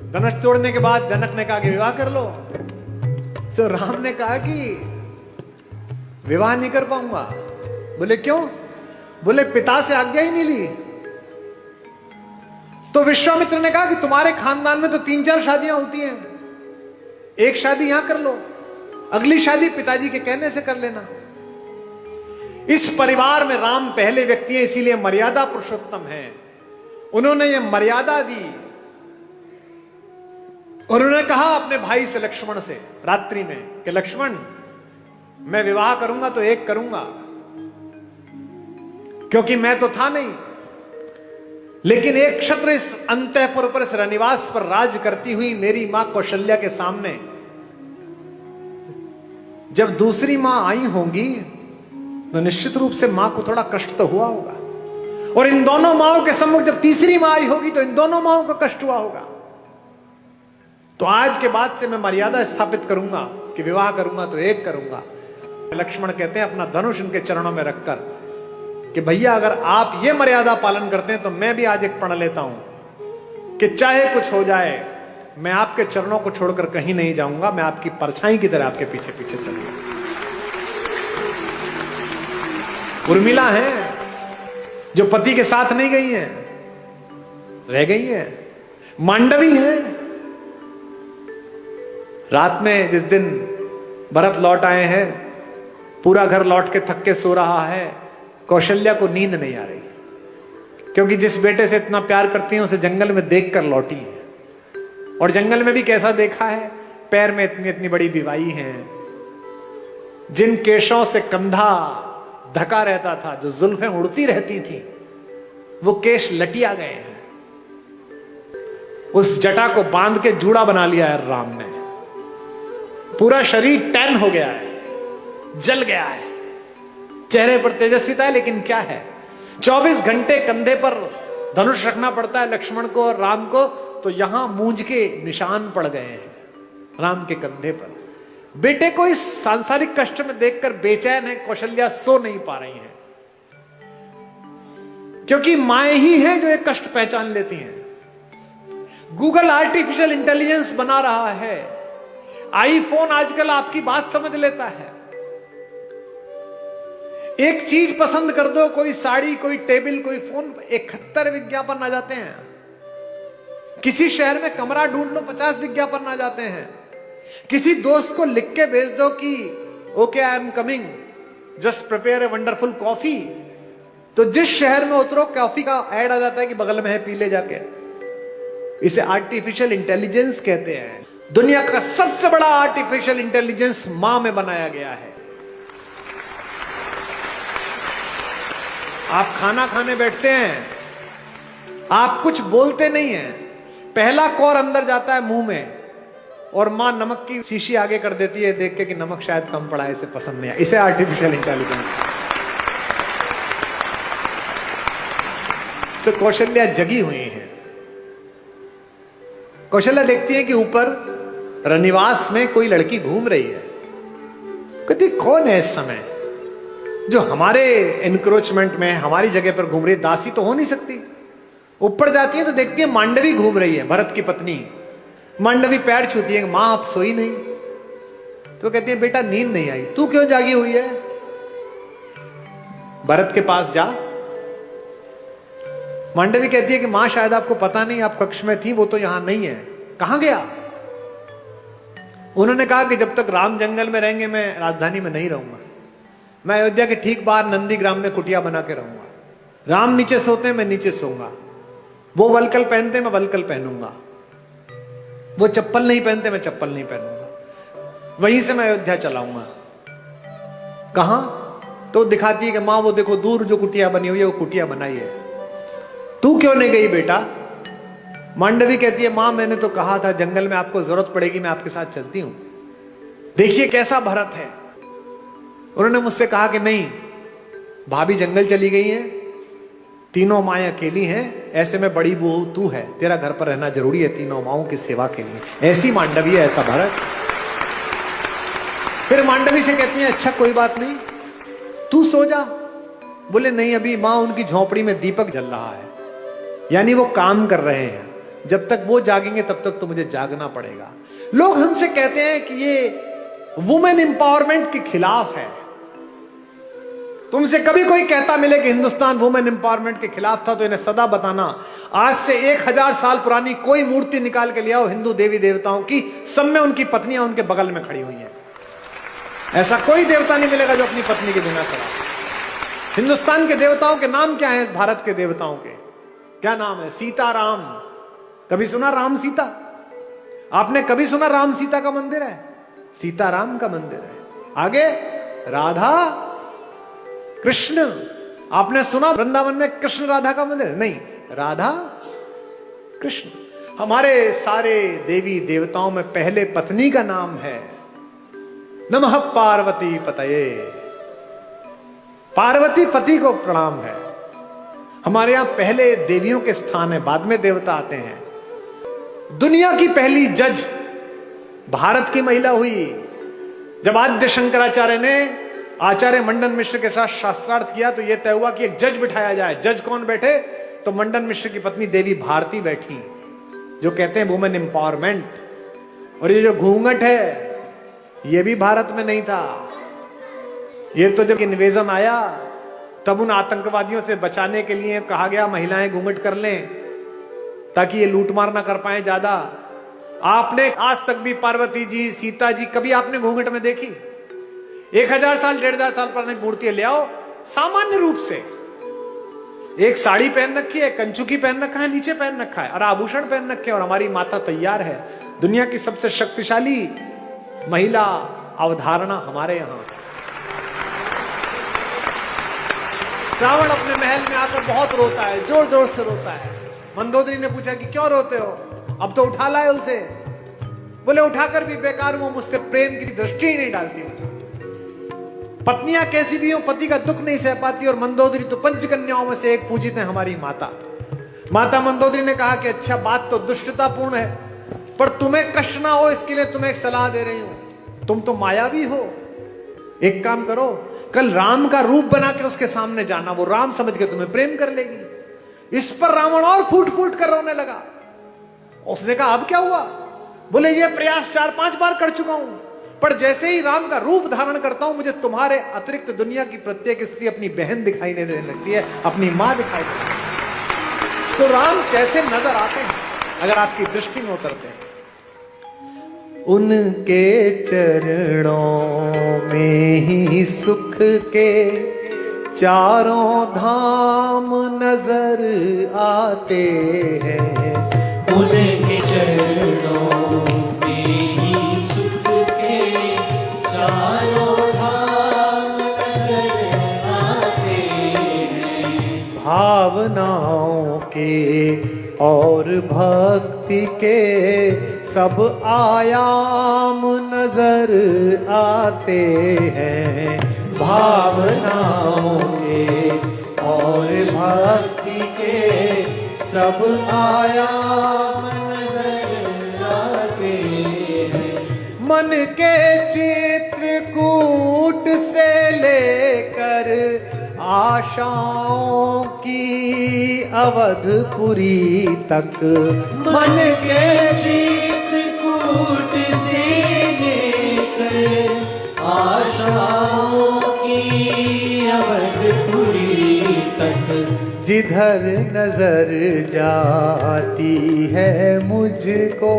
धनुष तोड़ने के बाद जनक ने कहा कि विवाह कर लो। तो राम ने कहा कि विवाह नहीं कर पाऊंगा। बोले क्यों? बोले पिता से आज्ञा ही नहीं ली। तो विश्वामित्र ने कहा कि तुम्हारे खानदान में तो 3-4 शादियां होती हैं, एक शादी यहां कर लो, अगली शादी पिताजी के कहने से कर लेना। इस परिवार में राम पहले व्यक्ति है, इसीलिए मर्यादा पुरुषोत्तम है। उन्होंने ये मर्यादा दी और उन्होंने कहा अपने भाई से, लक्ष्मण से, रात्रि में कि लक्ष्मण, मैं विवाह करूंगा तो एक करूंगा, क्योंकि मैं तो था नहीं, लेकिन एक क्षत्र इस अंतःपुर पर, इस रनिवास पर राज करती हुई मेरी मां कौशल्या के सामने जब दूसरी मां आई होंगी तो निश्चित रूप से मां को थोड़ा कष्ट तो हुआ होगा, और इन दोनों माओं के सम्मुख जब तीसरी मां आई होगी तो इन दोनों माओं को कष्ट हुआ होगा। तो आज के बाद से मैं मर्यादा स्थापित करूंगा कि विवाह करूंगा तो एक करूंगा। लक्ष्मण कहते हैं अपना धनुष उनके चरणों में रखकर कि भैया अगर आप ये मर्यादा पालन करते हैं तो मैं भी आज एक प्रण लेता हूं कि चाहे कुछ हो जाए मैं आपके चरणों को छोड़कर कहीं नहीं जाऊंगा, मैं आपकी परछाई की तरह आपके पीछे पीछे चलूंगा। उर्मिला है जो पति के साथ नहीं गई है, रह गई है। मांडवी है, रात में जिस दिन भरत लौट आए हैं, पूरा घर लौट के थक के सो रहा है, कौशल्या को नींद नहीं आ रही, क्योंकि जिस बेटे से इतना प्यार करती है उसे जंगल में देखकर लौटी है। और जंगल में भी कैसा देखा है, पैर में इतनी इतनी बड़ी बिवाई है, जिन केशों से कंधा ढका रहता था, जो जुल्फें उड़ती रहती थी, वो केश लटिया गए हैं। उस जटा को बांध के जूड़ा बना लिया है राम ने। पूरा शरीर टैन हो गया है, जल गया है, चेहरे पर तेजस्विता है, लेकिन क्या है, 24 घंटे कंधे पर धनुष रखना पड़ता है लक्ष्मण को और राम को, तो यहां मूंज के निशान पड़ गए हैं राम के कंधे पर। बेटे को इस सांसारिक कष्ट में देखकर बेचैन है कौशल्या, सो नहीं पा रही हैं, क्योंकि माएं ही हैं जो एक कष्ट पहचान लेती हैं। गूगल आर्टिफिशियल इंटेलिजेंस बना रहा है, आईफोन आजकल आपकी बात समझ लेता है। एक चीज पसंद कर दो, कोई साड़ी, कोई टेबल, कोई फोन, 71 विज्ञापन आ जाते हैं। किसी शहर में कमरा ढूंढ लो, 50 विज्ञापन आ जाते हैं। किसी दोस्त को लिख के भेज दो कि okay I am coming, just prepare a wonderful coffee, तो जिस शहर में उतरो कॉफी का ऐड आ जाता है कि बगल में है, पी ले जाके। इसे आर्टिफिशियल इंटेलिजेंस कहते हैं। दुनिया का सबसे बड़ा आर्टिफिशियल इंटेलिजेंस मां में बनाया गया है। आप खाना खाने बैठते हैं, आप कुछ बोलते नहीं हैं, पहला कौर अंदर जाता है मुंह में और मां नमक की शीशी आगे कर देती है देख के कि नमक शायद कम पड़ा है, इसे पसंद नहीं है। इसे आर्टिफिशियल इंटेलिजेंस। तो कौशल्या जगी हुई है। कौशल्या देखती है कि ऊपर रनिवास में कोई लड़की घूम रही है। कहती कौन है इस समय जो हमारे एनक्रोचमेंट में हमारी जगह पर घूम रही है, दासी तो हो नहीं सकती। ऊपर जाती है तो देखती है मांडवी घूम रही है, भरत की पत्नी। मांडवी पैर छूती है, मां आप सोई नहीं? तो कहती है बेटा नींद नहीं आई। तू क्यों जागी हुई है? भरत के पास जा। मांडवी कहती है कि मां शायद आपको पता नहीं, आप कक्ष में थी, वो तो यहां नहीं है। कहां गया? उन्होंने कहा कि जब तक राम जंगल में रहेंगे मैं राजधानी में नहीं रहूंगा, मैं अयोध्या के ठीक बाहर नंदीग्राम में कुटिया बना के रहूंगा। राम नीचे सोते हैं, मैं नीचे सोऊंगा। वो वलकल पहनते, मैं वलकल पहनूंगा। वो चप्पल नहीं पहनते, मैं चप्पल नहीं पहनूंगा। वहीं से मैं अयोध्या चलाऊंगा। कहां? तो दिखाती है कि मां वो देखो दूर जो कुटिया बनी हुई है, वो कुटिया बनाई है। तू क्यों नहीं गई बेटा? मांडवी कहती है मां मैंने तो कहा था जंगल में आपको जरूरत पड़ेगी, मैं आपके साथ चलती हूं। देखिए कैसा भरत है। उन्होंने मुझसे कहा कि नहीं, भाभी जंगल चली गई है, तीनों माएं अकेली हैं, ऐसे में बड़ी बहू तू है, तेरा घर पर रहना जरूरी है तीनों माओं की सेवा के लिए। ऐसी मांडवी है, ऐसा भरत। फिर मांडवी से कहती है अच्छा कोई बात नहीं, तू सो जा। बोले नहीं, अभी मां उनकी झोपड़ी में दीपक जल रहा है, यानी वो काम कर रहे हैं। जब तक वो जागेंगे तब तक तो मुझे जागना पड़ेगा। लोग हमसे कहते हैं कि ये वुमेन एम्पावरमेंट के खिलाफ है। तुमसे कभी कोई कहता मिले कि हिंदुस्तान वुमेन एम्पावरमेंट के खिलाफ था तो इन्हें सदा बताना, आज से 1000 साल पुरानी कोई मूर्ति निकाल के ले आओ हिंदू देवी देवताओं की, सब में उनकी पत्नियां उनके बगल में खड़ी हुई हैं। ऐसा कोई देवता नहीं मिलेगा जो अपनी पत्नी के बिना खड़ा। हिंदुस्तान के देवताओं के नाम क्या है? भारत के देवताओं के क्या नाम है? सीता राम। कभी सुना राम सीता? आपने कभी सुना राम सीता का मंदिर है? सीताराम का मंदिर है। आगे राधा कृष्ण। आपने सुना वृंदावन में कृष्ण राधा का मंदिर? नहीं, राधा कृष्ण। हमारे सारे देवी देवताओं में पहले पत्नी का नाम है नमः पार्वती पतये। पार्वती पति को प्रणाम है। हमारे यहां पहले देवियों के स्थान है, बाद में देवता आते हैं। दुनिया की पहली जज भारत की महिला हुई। जब आद्य शंकराचार्य ने आचार्य मंडन मिश्र के साथ शास्त्रार्थ किया तो यह तय हुआ कि एक जज बिठाया जाए। जज कौन बैठे? तो मंडन मिश्र की पत्नी देवी भारती बैठी, जो कहते हैं वुमेन एम्पावरमेंट। और ये जो घूंघट है ये भी भारत में नहीं था। ये तो जब इन्वेजन आया तब उन आतंकवादियों से बचाने के लिए कहा गया महिलाएं घूंघट कर लें ताकि ये लूटमार ना कर पाए ज्यादा। आपने आज तक भी पार्वती जी, सीता जी कभी आपने घूंघट में देखी? 1000 साल 1500 साल पुरानी मूर्तियां ले आओ, सामान्य रूप से एक साड़ी पहन रखी है, कंचुकी पहन रखा है, नीचे पहन रखा है और आभूषण पहन रखे, और हमारी माता तैयार है। दुनिया की सबसे शक्तिशाली महिला अवधारणा हमारे यहां। रावण अपने महल में आकर बहुत रोता है, जोर जोर से रोता है। मंदोदरी ने पूछा कि क्यों रोते हो? अब तो उठा लाए उसे। बोले उठाकर भी बेकार, वो मुझसे प्रेम की दृष्टि ही नहीं डालती। पत्नियां कैसी भी हो, पति का दुख नहीं सह पाती। और मंदोदरी तो पंचकन्याओं में से एक पूजित है, हमारी माता। माता मंदोदरी ने कहा कि अच्छा, बात तो दुष्टतापूर्ण है, पर तुम्हें कष्ट ना हो इसके लिए तुम्हें एक सलाह दे रही हूं। तुम तो मायावी हो, एक काम करो, कल राम का रूप बना के उसके सामने जाना, वो राम समझ के तुम्हें प्रेम कर लेगी। इस पर रावण और फूट फूट कर रोने लगा। उसने कहा अब क्या हुआ? बोले ये प्रयास 4-5 बार कर चुका हूं, पर जैसे ही राम का रूप धारण करता हूं मुझे तुम्हारे अतिरिक्त दुनिया की प्रत्येक स्त्री अपनी बहन दिखाई देने लगती है, अपनी मां दिखाई देती है। तो राम कैसे नजर आते हैं अगर आपकी दृष्टि में उतरते हैं? उनके चरणों में ही सुख के चारों धाम नजर आते हैं। उनके चरणों में ही सुख के चारों धाम नजर आते हैं। भावनाओं के और भक्ति के सब आयाम नजर आते हैं। भावनाओं के और भक्ति के सब आयाम नजर आते हैं। मन के चित्रकूट से लेकर आशाओं की अवधपुरी तक, मन के चित्रकूट से लेकर आशाओं की अवधपुरी तक, जिधर नजर जाती है मुझको,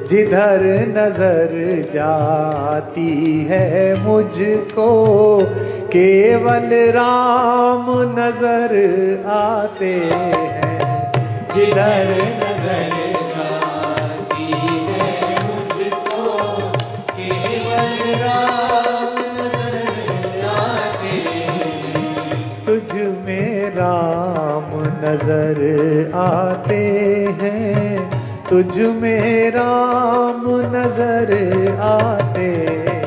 जिधर नजर जाती है मुझको, केवल राम नजर आते हैं। जिधर नजर जाती है मुझको, केवल राम नजर आते हैं। तुझ में राम नजर आते हैं, तुझ में राम नजर आते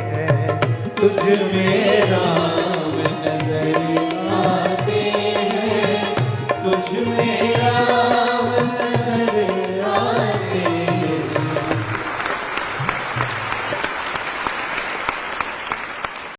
हैं, तुझ में राम